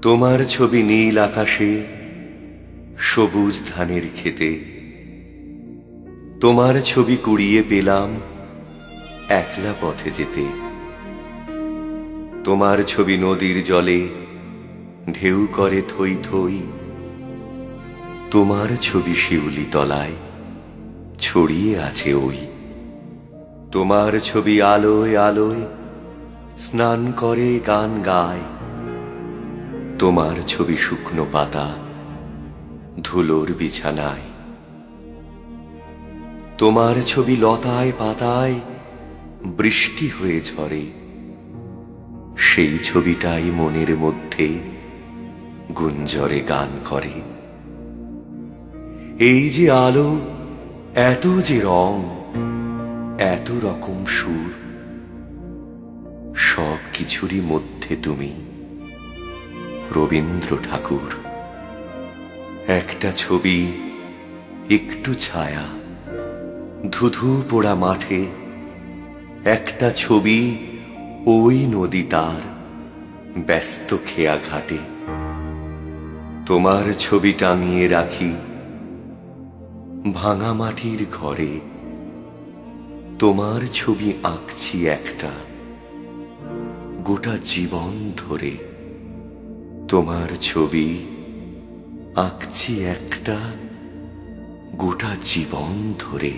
তোমার ছবি নীল আকাশে, সবুজ ধানের খেতে। তোমার ছবি কুড়িয়ে পেলাম একলা পথে যেতে। তোমার ছবি নদীর জলে ঢেউ করে থই থই। তোমার ছবি শিউলি তলায় ছড়িয়ে আছে ওই। তোমার ছবি আলোয় আলোয় স্নান করে গান গায়। তোমার ছবি শুকনো পাতা ধুলোর বিছানায়। তোমার ছবি লতায় পাতায় বৃষ্টি হয়ে ঝরে। সেই ছবিটাই মনের মধ্যে গুঞ্জরে গান করে। এই যে আলো, এত যে রং, এত রকম সুর, সব কিছুরই মধ্যে তুমি রবীন্দ্র ঠাকুর। একটা ছবি, একটু ছায়া, ধুধু পোড়া মাঠে। একটা ছবি, ওই নদী তার ব্যস্ত খেয়া ঘাটে। তোমার ছবি টাঙিয়ে রাখি ভাঙা মাটির ঘরে। তোমার ছবি আঁকছি একটা গোটা জীবন ধরে। তোমার ছবি আঁকছি একটা গোটা জীবন ধরে।